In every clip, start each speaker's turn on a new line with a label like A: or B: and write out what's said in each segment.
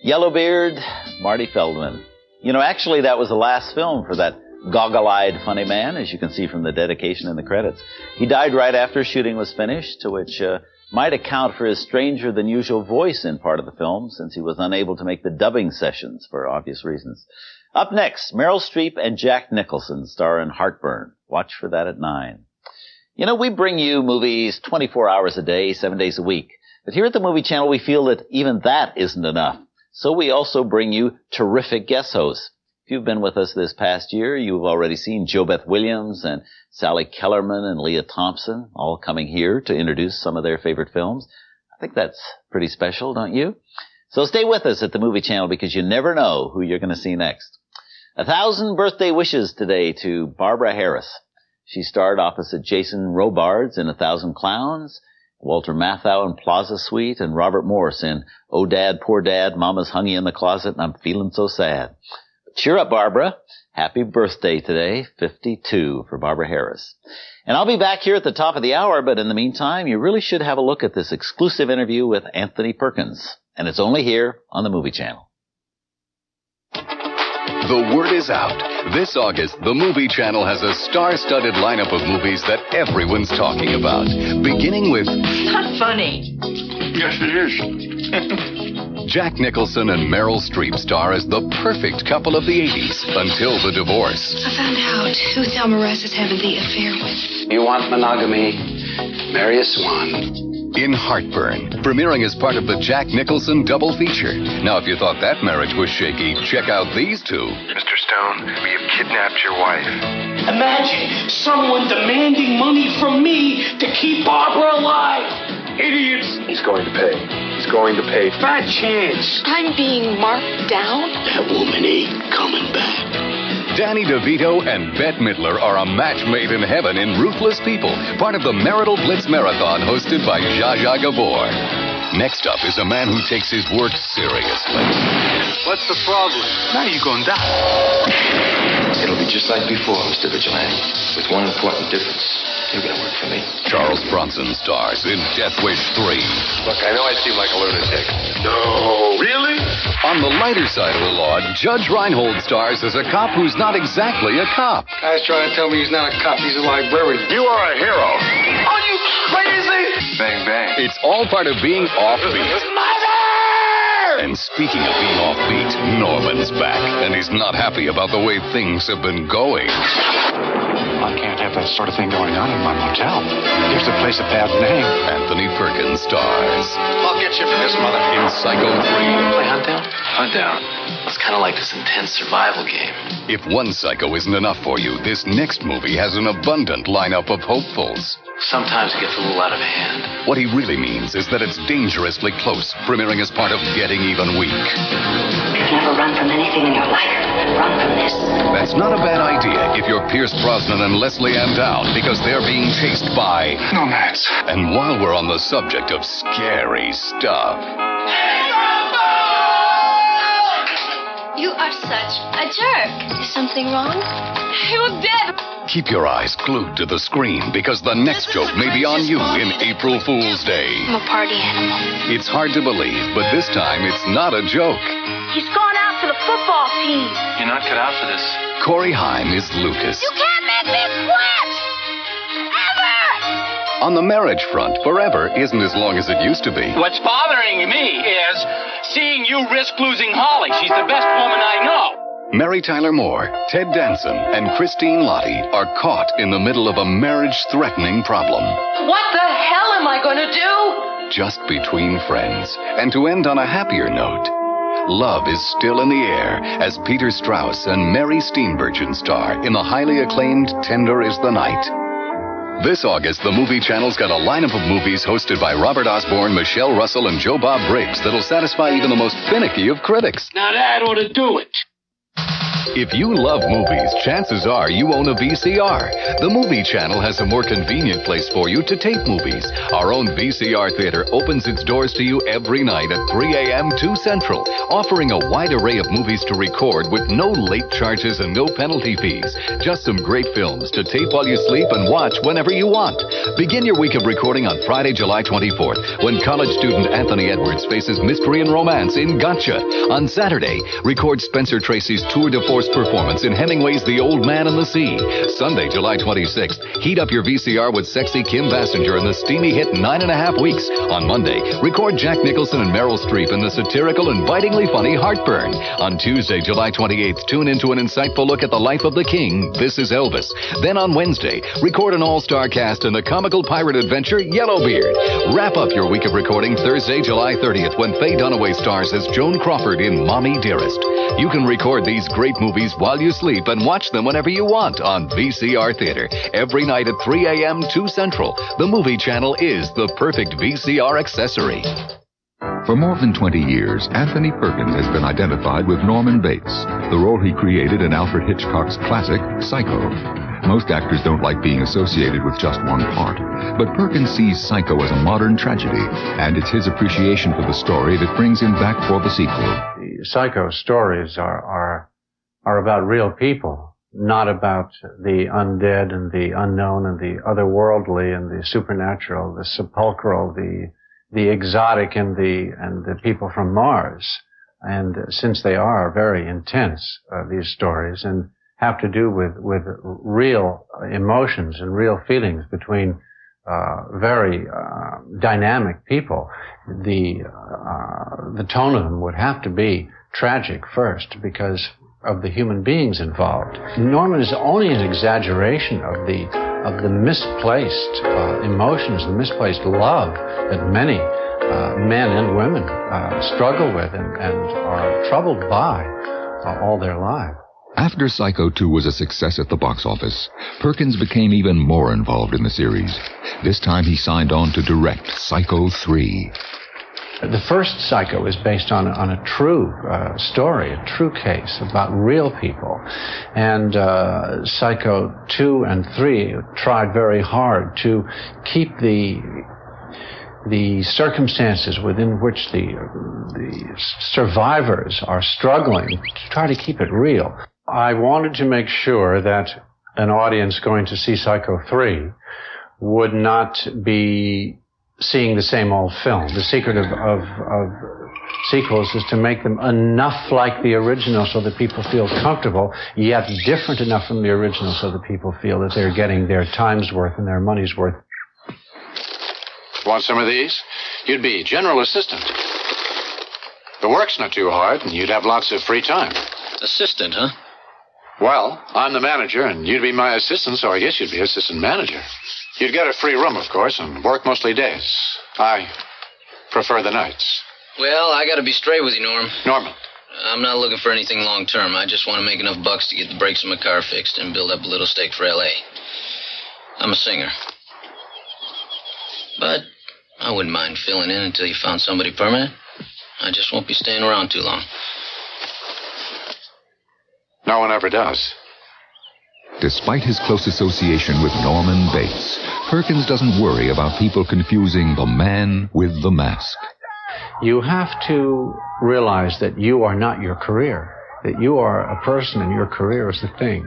A: Yellowbeard, Marty Feldman. You know, actually, that was the last film for that goggle-eyed funny man, as you can see from the dedication in the credits. He died right after shooting was finished, which might account for his stranger-than-usual voice in part of the film, since he was unable to make the dubbing sessions for obvious reasons. Up next, Meryl Streep and Jack Nicholson star in Heartburn. Watch for that at 9. You know, we bring you movies 24 hours a day, 7 days a week. But here at the Movie Channel, we feel that even that isn't enough. So we also bring you terrific guest hosts. If you've been with us this past year, you've already seen JoBeth Williams and Sally Kellerman and Leah Thompson all coming here to introduce some of their favorite films. I think that's pretty special, don't you? So stay with us at the Movie Channel because you never know who you're going to see next. 1,000 birthday wishes today to Barbara Harris. She starred opposite Jason Robards in 1,000 Clowns, Walter Matthau in Plaza Suite, and Robert Morse in Oh Dad, Poor Dad, Mama's Hung You in the Closet, and I'm Feeling So Sad. Cheer up, Barbara. Happy birthday today, 52 for Barbara Harris. And I'll be back here at the top of the hour, but in the meantime, you really should have a look at this exclusive interview with Anthony Perkins. And it's only here on the Movie Channel.
B: The word is out. This August, the Movie Channel has a star-studded lineup of movies that everyone's talking about. Beginning with...
C: Not funny.
D: Yes, it is.
B: Jack Nicholson and Meryl Streep star as the perfect couple of the 80s until the divorce.
E: I found out who Thelma Russ is having the affair with.
F: You want monogamy? Marry a swan.
B: In Heartburn, premiering as part of the Jack Nicholson double feature. Now, if you thought that marriage was shaky, check out these two.
D: Mr. Stone, we have kidnapped your wife.
G: Imagine someone demanding money from me to keep Barbara alive. Idiots.
D: He's going to pay. He's going to pay.
G: Fat chance.
E: I'm being marked down.
G: That woman ain't coming back.
B: Danny DeVito and Bette Midler are a match made in heaven in Ruthless People, part of the Marital Blitz Marathon hosted by Zsa Zsa Gabor. Next up is a man who takes his work seriously.
D: What's the problem? Now you're going to die.
H: It'll be just like before, Mr. Vigilante, with one important difference. You're going to work for me.
B: Charles Bronson stars in Death Wish 3.
D: Look, I know I seem like a lunatic. No, really?
B: On the lighter side of the law, Judge Reinhold stars as a cop who's not exactly a cop.
D: Guy's trying to tell me he's not a cop, he's a librarian. You are a hero.
G: Are you crazy?
D: Bang, bang.
B: It's all part of being offbeat.
G: Mother!
B: And speaking of being offbeat, Norman's back, and he's not happy about the way things have been going.
I: I can't have that sort of thing going on in my motel. Gives the place a bad name.
B: Anthony Perkins stars
D: I'll get you for this, mother.
B: in Psycho 3.
H: Play Hunt Down? Hunt Down. It's kind of like this intense survival game.
B: If one Psycho isn't enough for you, this next movie has an abundant lineup of hopefuls.
H: Sometimes it gets a little out of hand.
B: What he really means is that it's dangerously close, premiering as part of Getting Even Week.
C: You've never run from anything in your life. Run from this.
B: That's not a bad idea if you're Pierce Brosnan and Leslie Ann Down, because they're being chased by...
D: Nomads.
B: And while we're on the subject of scary stuff...
E: You are such a jerk. Is something wrong? You're dead.
B: Keep your eyes glued to the screen, because the next joke may be on you in April Fool's Day.
E: I'm a party animal.
B: It's hard to believe, but this time it's not a joke.
E: He's gone out for the football team.
H: You're not cut out for this.
B: Corey Haim is Lucas.
E: You can't make me quit! Ever!
B: On the marriage front, forever isn't as long as it used to be.
G: What's bothering me is seeing you risk losing Holly. She's the best woman I know.
B: Mary Tyler Moore, Ted Danson, and Christine Lottie are caught in the middle of a marriage-threatening problem.
C: What the hell am I going to do?
B: Just between friends. And to end on a happier note, love is still in the air as Peter Strauss and Mary Steenburgen star in the highly acclaimed Tender is the Night. This August, the Movie Channel's got a lineup of movies hosted by Robert Osborne, Michelle Russell, and Joe Bob Briggs that'll satisfy even the most finicky of critics.
G: Now that ought to do it.
B: If you love movies, chances are you own a VCR. The Movie Channel has a more convenient place for you to tape movies. Our own VCR theater opens its doors to you every night at 3 a.m. 2 Central, offering a wide array of movies to record with no late charges and no penalty fees. Just some great films to tape while you sleep and watch whenever you want. Begin your week of recording on Friday, July 24th, when college student Anthony Edwards faces mystery and romance in Gotcha. On Saturday, record Spencer Tracy's tour de force performance in Hemingway's The Old Man and the Sea. Sunday, July 26th, heat up your VCR with sexy Kim Basinger in the steamy hit 9.5 Weeks. On Monday, record Jack Nicholson and Meryl Streep in the satirical and bitingly funny Heartburn. On Tuesday, July 28th, tune into an insightful look at the life of the king, This Is Elvis. Then on Wednesday, record an all-star cast in the comical pirate adventure Yellowbeard. Wrap up your week of recording Thursday, July 30th, when Faye Dunaway stars as Joan Crawford in Mommy Dearest. You can record these great movies while you sleep and watch them whenever you want on VCR Theater. Every night at 3 a.m. 2 Central, the Movie Channel is the perfect VCR accessory.
J: For more than 20 years, Anthony Perkins has been identified with Norman Bates, the role he created in Alfred Hitchcock's classic, Psycho. Most actors don't like being associated with just one part, but Perkins sees Psycho as a modern tragedy, and it's his appreciation for the story that brings him back for the sequel.
K: The Psycho stories are about real people, not about the undead and the unknown and the otherworldly and the supernatural, the sepulchral, the exotic and the people from Mars. And since they are very intense, these stories, and have to do with real emotions and real feelings between very dynamic people, the tone of them would have to be tragic first because of the human beings involved. Norman is only an exaggeration of the misplaced emotions, the misplaced love that many men and women struggle with and are troubled by all their lives.
J: After Psycho 2 was a success at the box office, Perkins became even more involved in the series. This time he signed on to direct Psycho 3.
K: The first Psycho is based on a true story, a true case about real people. And Psycho 2 and 3 tried very hard to keep the circumstances within which the survivors are struggling, to try to keep it real. I wanted to make sure that an audience going to see Psycho 3 would not be seeing the same old film. The secret of sequels is to make them enough like the original so that people feel comfortable, yet different enough from the original so that people feel that they're getting their time's worth and their money's worth.
F: Want some of these? You'd be general assistant. The work's not too hard, and you'd have lots of free time.
H: Assistant, huh?
F: Well, I'm the manager, and you'd be my assistant, so I guess you'd be assistant manager. You'd get a free room, of course, and work mostly days. I prefer the nights.
H: Well, I gotta be straight with you,
F: Norman.
H: I'm not looking for anything long-term. I just want to make enough bucks to get the brakes on my car fixed and build up a little stake for L.A. I'm a singer. But I wouldn't mind filling in until you found somebody permanent. I just won't be staying around too long.
F: No one ever does.
J: Despite his close association with Norman Bates, Perkins doesn't worry about people confusing the man with the mask.
K: You have to realize that you are not your career, that you are a person and your career is the thing.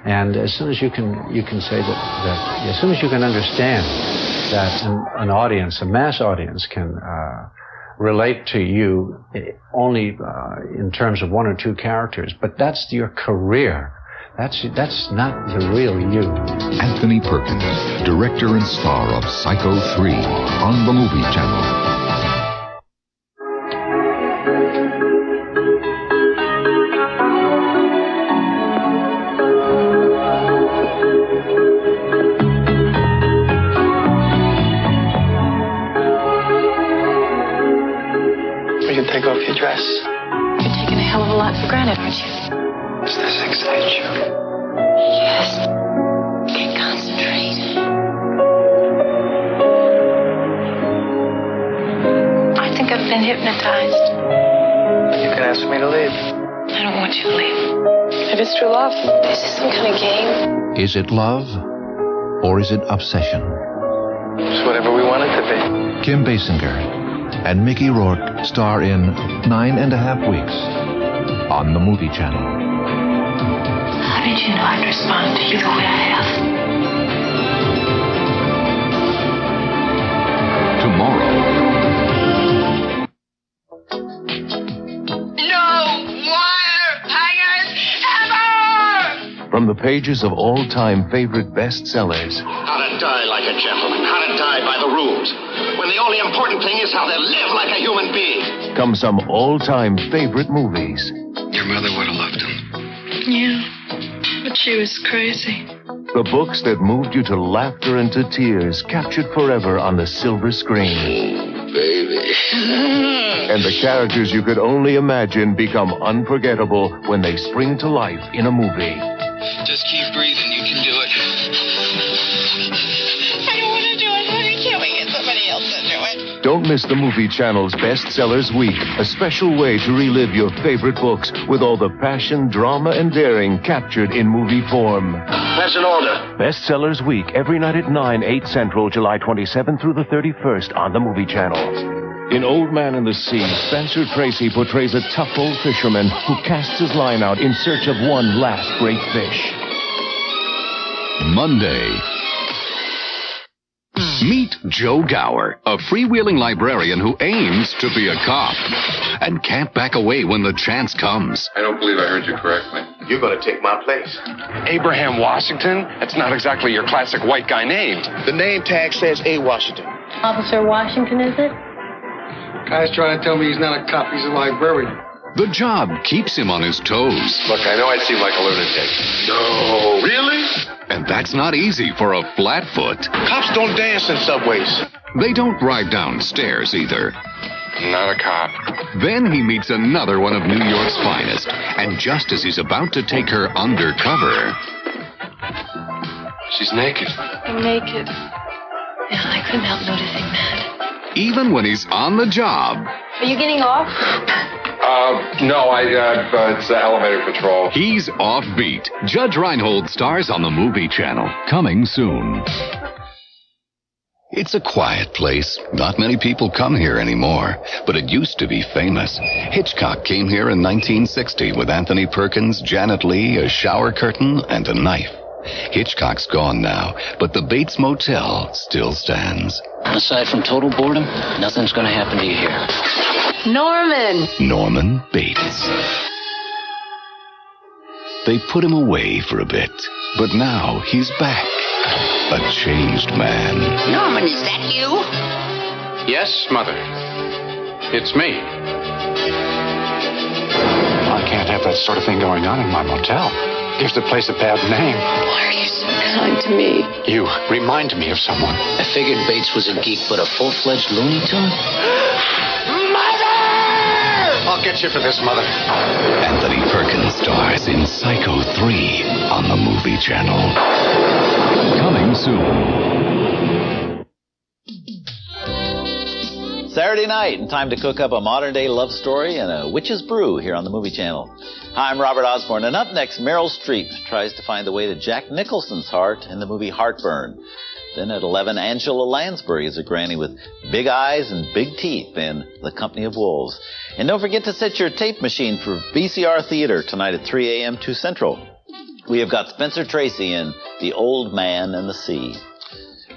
K: And as soon as you can say that as soon as you can understand that an audience, a mass audience, can relate to you only in terms of one or two characters, but that's your career. That's not the real you.
J: Anthony Perkins, director and star of Psycho 3 on the Movie Channel.
L: You can take off your dress.
E: You're taking a hell of a lot for granted, aren't you?
L: Does this excite you?
E: Yes. Can't concentrate. I think I've been hypnotized.
L: You can ask me to leave.
M: I don't want you to leave. If it's true love, is this some kind of game?
N: Is it love, or is it obsession?
L: It's whatever we want it to be.
N: Kim Basinger and Mickey Rourke star in 9.5 Weeks on the Movie Channel.
M: How did you know I'd respond to you the way I have?
J: Tomorrow.
E: No wire hangers ever!
N: From the pages of all-time favorite bestsellers.
O: How to die like a gentleman. How to die by the rules. When the only important thing is how to live like a human being.
N: Come some all-time favorite movies.
L: Your mother would have loved him.
M: Yeah, but she was crazy.
N: The books that moved you to laughter and to tears, captured forever on the silver screen.
O: Baby.
N: And the characters you could only imagine become unforgettable when they spring to life in a movie.
L: Just keep breathing. You can do it.
M: I don't want to do it, honey. Can't we get somebody else to do it?
N: Don't miss the Movie Channel's Bestsellers Week, a special way to relive your favorite books with all the passion, drama, and daring captured in movie form.
O: That's an order.
N: Bestsellers Week, every night at 9, 8 Central, July 27th through the 31st on the Movie Channel. In Old Man and the Sea, Spencer Tracy portrays a tough old fisherman who casts his line out in search of one last great fish.
B: Monday. Meet Joe Gower, a freewheeling librarian who aims to be a cop and can't back away when the chance comes.
P: I don't believe I heard you correctly.
L: You're going to take my place.
I: Abraham Washington? That's not exactly your classic white guy name.
L: The name tag says A. Washington.
Q: Officer Washington, is it?
D: Guy's trying to tell me he's not a cop, he's a librarian.
B: The job keeps him on his toes.
P: Look, I know I seem like a lunatic.
O: No, really?
B: And that's not easy for a flatfoot.
L: Cops don't dance in subways.
B: They don't drive down stairs either.
P: Not a cop.
B: Then he meets another one of New York's finest. And just as he's about to take her undercover...
P: She's naked.
M: I'm naked. Yeah, I couldn't help noticing that.
B: Even when he's on the job...
Q: Are you getting off?
P: No, it's the elevator patrol.
B: He's offbeat. Judge Reinhold stars on the Movie Channel. Coming soon. It's a quiet place. Not many people come here anymore, but it used to be famous. Hitchcock came here in 1960 with Anthony Perkins, Janet Leigh, a shower curtain, and a knife. Hitchcock's gone now, but the Bates Motel still stands.
H: Aside from total boredom, nothing's going to happen to you here.
Q: Norman!
B: Norman Bates. They put him away for a bit, but now he's back. A changed man.
C: Norman, is that you?
F: Yes, Mother. It's me.
I: I can't have that sort of thing going on in my motel. Gives the place a bad name.
M: Why are you so kind to me?
I: You remind me of someone.
H: I figured Bates was a geek, but a full-fledged Looney Tune?
F: I'll get you for this, Mother.
B: Anthony Perkins stars in Psycho 3 on the Movie Channel. Coming soon.
A: Saturday night, and time to cook up a modern-day love story and a witch's brew here on the Movie Channel. Hi, I'm Robert Osborne, and up next, Meryl Streep tries to find the way to Jack Nicholson's heart in the movie Heartburn. Then at 11, Angela Lansbury is a granny with big eyes and big teeth in The Company of Wolves. And don't forget to set your tape machine for VCR Theater tonight at 3 a.m. 2 Central. We have got Spencer Tracy in The Old Man and the Sea.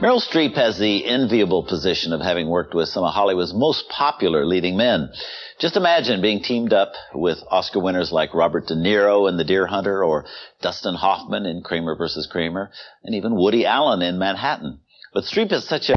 A: Meryl Streep has the enviable position of having worked with some of Hollywood's most popular leading men. Just imagine being teamed up with Oscar winners like Robert De Niro in The Deer Hunter, or Dustin Hoffman in Kramer vs. Kramer, and even Woody Allen in Manhattan. But Streep is such a